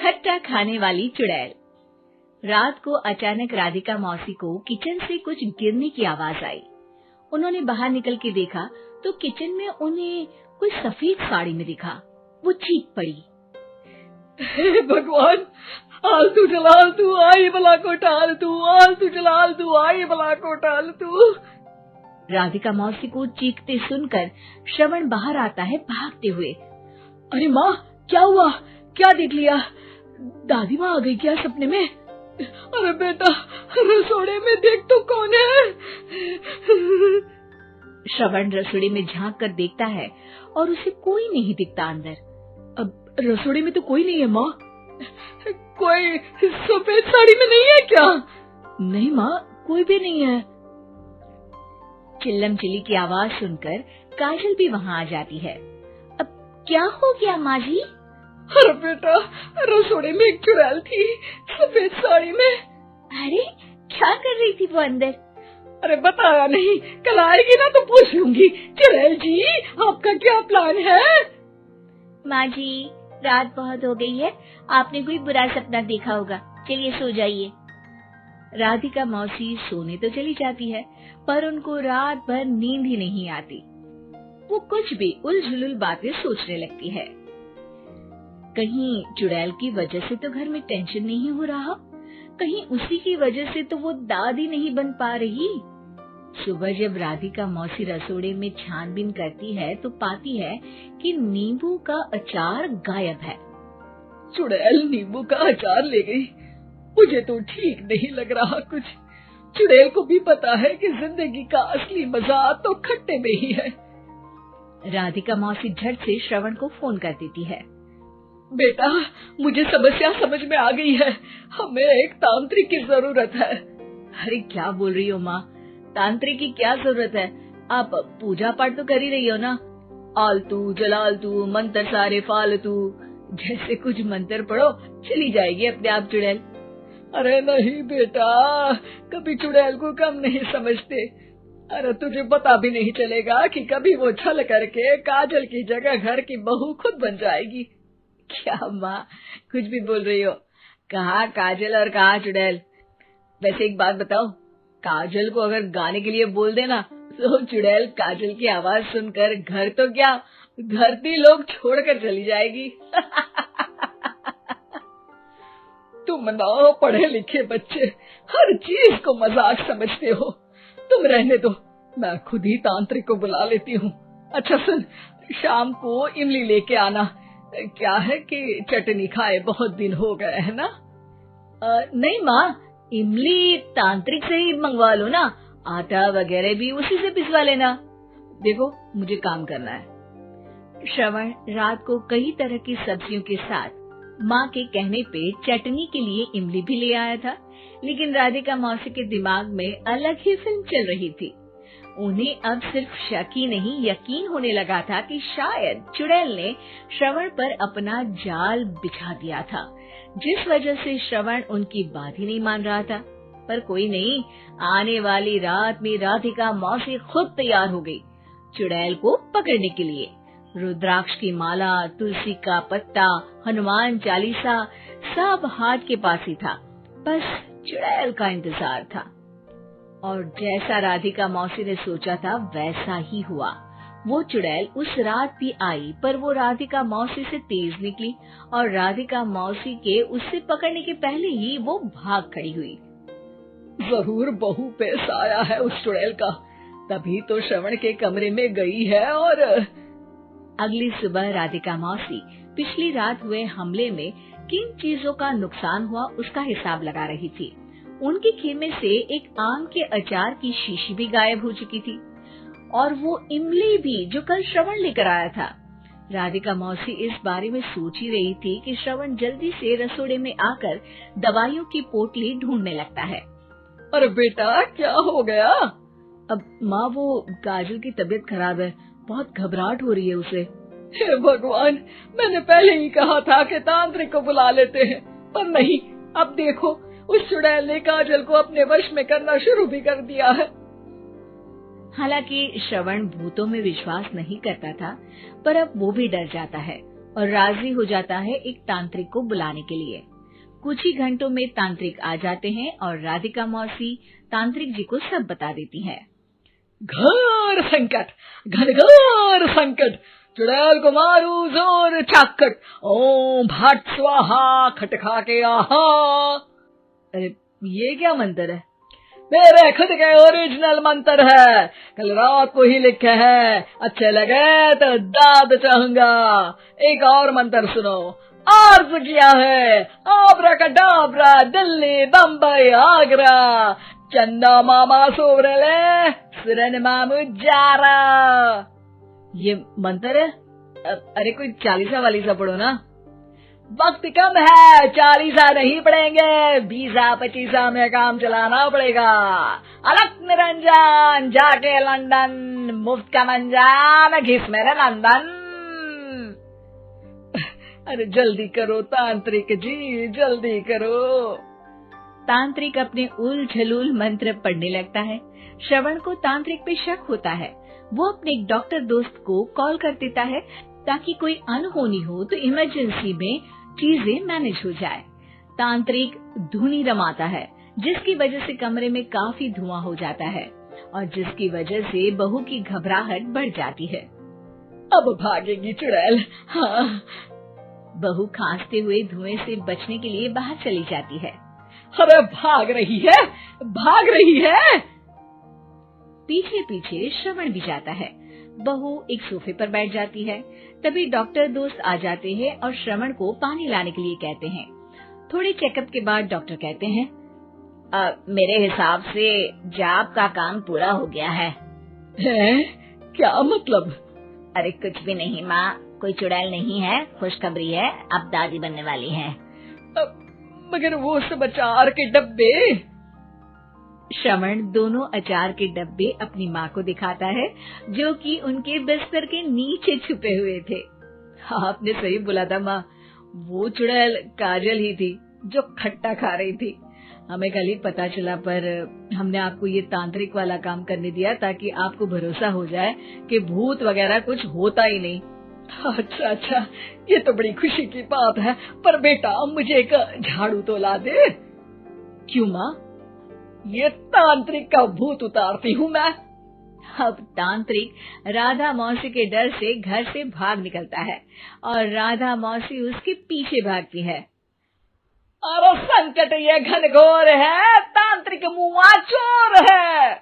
खट्टा खाने वाली चुड़ैल। रात को अचानक राधिका मौसी को किचन से कुछ गिरने की आवाज आई। उन्होंने बाहर निकल के देखा तो किचन में उन्हें कोई सफेद साड़ी में दिखा। वो चीख पड़ी, हे भगवान, आलतू जलालतू आई भला को टालतू, आलतू जलालतू आई भला को टालतू। राधिका मौसी को चीखते सुनकर श्रवण बाहर आता है भागते हुए। अरे माँ, क्या हुआ? क्या देख लिया? दादी माँ आ गई क्या सपने में? अरे बेटा, रसोड़े में देख तो कौन है? श्रवण रसोड़ी में झांक कर देखता है और उसे कोई नहीं दिखता अंदर। अब रसोड़ी में तो कोई नहीं है माँ। कोई सफेद साड़ी में नहीं है क्या? नहीं माँ, कोई भी नहीं है। चिल्लम चिल्ली की आवाज सुनकर काजल भी वहाँ आ जाती है। अब क्या हो गया माँ जी? अरे बेटा, रसोड़े में एक चुड़ैल थी सफेद साड़ी में। अरे क्या कर रही थी वो अंदर? अरे बताया नहीं, कल आएगी ना तो पूछ लूंगी। चुड़ैल जी, आपका क्या प्लान है? माँ जी, रात बहुत हो गई है, आपने कोई बुरा सपना देखा होगा, चलिए सो जाइए। राधिका मौसी सोने तो चली जाती है पर उनको रात भर नींद ही नहीं आती। वो कुछ भी उलझुल बातें सोचने लगती है। कहीं चुड़ैल की वजह से तो घर में टेंशन नहीं हो रहा, कहीं उसी की वजह से तो वो दादी नहीं बन पा रही। सुबह जब राधिका मौसी रसोड़े में छानबीन करती है तो पाती है कि नींबू का अचार गायब है। चुड़ैल नींबू का अचार ले गई, मुझे तो ठीक नहीं लग रहा कुछ। चुड़ैल को भी पता है कि जिंदगी का असली मजा तो खट्टे में ही है। राधिका मौसी झट से श्रवण को फोन कर देती है। बेटा, मुझे समस्या समझ में आ गई है, हमें एक तांत्रिक की जरूरत है। अरे क्या बोल रही हो माँ, तांत्रिक की क्या जरूरत है? आप पूजा पाठ तो कर ही रही हो ना। आलतू जलालतू मंत्र सारे फालतू जैसे कुछ मंत्र पढ़ो, चली जाएगी अपने आप चुड़ैल। अरे नहीं बेटा, कभी चुड़ैल को कम नहीं समझते। अरे तुझे पता भी नहीं चलेगा कि कभी वो छल करके काजल की जगह घर की बहू खुद बन जाएगी। क्या माँ, कुछ भी बोल रही हो? कहाँ काजल और कहाँ चुड़ैल? वैसे एक बात बताओ, काजल को अगर गाने के लिए बोल देना तो चुड़ैल काजल की आवाज सुनकर घर तो क्या, धरती लोग छोड़कर चली जाएगी। तुम ना पढ़े लिखे बच्चे हर चीज को मजाक समझते हो। तुम रहने दो, मैं खुद ही तांत्रिक को बुला लेती हूँ। अच्छा सुन, शाम को इमली लेके आना। क्या है कि चटनी खाए बहुत दिन हो गए है ना? नहीं माँ, इमली तांत्रिक से ही मंगवा लो ना, आटा वगैरह भी उसी से पिसवा लेना। देखो मुझे काम करना है। श्रवण रात को कई तरह की सब्जियों के साथ माँ के कहने पे चटनी के लिए इमली भी ले आया था, लेकिन राधिका मौसी के दिमाग में अलग ही फिल्म चल रही थी। उन्हें अब सिर्फ शक ही नहीं यकीन होने लगा था कि शायद चुड़ैल ने श्रवण पर अपना जाल बिछा दिया था, जिस वजह से श्रवण उनकी बात ही नहीं मान रहा था। पर कोई नहीं, आने वाली रात में राधिका मौसी खुद तैयार हो गई चुड़ैल को पकड़ने के लिए। रुद्राक्ष की माला, तुलसी का पत्ता, हनुमान चालीसा सब हाथ के पास ही था, बस चुड़ैल का इंतजार था। और जैसा राधिका मौसी ने सोचा था वैसा ही हुआ। वो चुड़ैल उस रात भी आई, पर वो राधिका मौसी से तेज निकली और राधिका मौसी के उससे पकड़ने के पहले ही वो भाग खड़ी हुई। जरूर बहू पे साया है उस चुड़ैल का, तभी तो श्रवण के कमरे में गई है। और अगली सुबह राधिका मौसी पिछली रात हुए हमले में किन चीजों का नुकसान हुआ उसका हिसाब लगा रही थी। उनके खेमे से एक आम के अचार की शीशी भी गायब हो चुकी थी और वो इमली भी जो कल श्रवण लेकर आया था। राधिका मौसी इस बारे में सोच ही रही थी कि श्रवण जल्दी से रसोड़े में आकर दवाइयों की पोटली ढूंढने लगता है। अरे बेटा, क्या हो गया? अब माँ, वो काजल की तबीयत खराब है, बहुत घबराहट हो रही है उसे। हे भगवान, मैंने पहले ही कहा था कि तांत्रिक को बुला लेते हैं, पर नहीं। अब देखो, उस चुड़ैल ने काजल को अपने वश में करना शुरू भी कर दिया है। हालांकि श्रवण भूतों में विश्वास नहीं करता था, पर अब वो भी डर जाता है। और राजी हो जाता है एक तांत्रिक को बुलाने के लिए। कुछ ही घंटों में तांत्रिक आ जाते हैं और राधिका मौसी तांत्रिक जी को सब बता देती है। घोर संकट, घनघोर संकट, चुड़ैल को मारू जोर चाकट, ओम भट स्वाहा खटखा के आहा। अरे ये क्या मंत्र है? मेरे खुद के ओरिजिनल मंत्र है, कल रात को ही लिखे हैं, अच्छे लगे तो दाद चाहूंगा। एक और मंत्र सुनो, अर्ज किया है आब्राकडाब्रा, दिल्ली बम्बई आगरा, चंदा मामा सोवरले सुरन मामू जारा। ये मंत्र है? अरे कोई 40 वालीसा पढ़ो ना। वक्त कम है, 40 नहीं पड़ेंगे, 20-25 में काम चलाना पड़ेगा। अलग निरंजन जाके लंदन, मुफ्त का मंजान घिस मेरे नंदन। अरे जल्दी करो तांत्रिक जी, जल्दी करो। तांत्रिक अपने उल झलूल मंत्र पढ़ने लगता है। श्रवण को तांत्रिक पे शक होता है। वो अपने एक डॉक्टर दोस्त को कॉल कर देता है ताकि कोई अनहोनी हो तो इमरजेंसी में चीजें मैनेज हो जाए। तांत्रिक धुनी रमाता है, जिसकी वजह से कमरे में काफी धुआं हो जाता है और जिसकी वजह से बहू की घबराहट बढ़ जाती है। अब भागेगी चुड़ैल। हाँ। बहू खांसते हुए धुएं से बचने के लिए बाहर चली जाती है। अरे भाग रही है, भाग रही है। पीछे पीछे श्रवण भी जाता है। बहू एक सोफे पर बैठ जाती है। तभी डॉक्टर दोस्त आ जाते हैं और श्रवण को पानी लाने के लिए कहते हैं। थोड़े चेकअप के बाद डॉक्टर कहते हैं, मेरे हिसाब से जाप का काम पूरा हो गया है। क्या मतलब? अरे कुछ भी नहीं माँ, कोई चुड़ैल नहीं है, खुशखबरी है, अब दादी बनने वाली है। मगर वो सब अचार के डब्बे। श्रवण दोनों अचार के डब्बे अपनी माँ को दिखाता है, जो कि उनके बिस्तर के नीचे छुपे हुए थे। आपने सही बोला था माँ, वो चुड़ैल काजल ही थी जो खट्टा खा रही थी। हमें कल ही पता चला, पर हमने आपको ये तांत्रिक वाला काम करने दिया ताकि आपको भरोसा हो जाए कि भूत वगैरह कुछ होता ही नहीं। अच्छा अच्छा, ये तो बड़ी खुशी की बात है, पर बेटा मुझे एक झाड़ू तो ला दे। क्यों माँ? ये तांत्रिक का भूत उतारती हूँ मैं। अब तांत्रिक राधा मौसी के डर से घर से भाग निकलता है और राधा मौसी उसके पीछे भागती है। अरे संकट ये घनघोर है, तांत्रिक मुआ चोर है।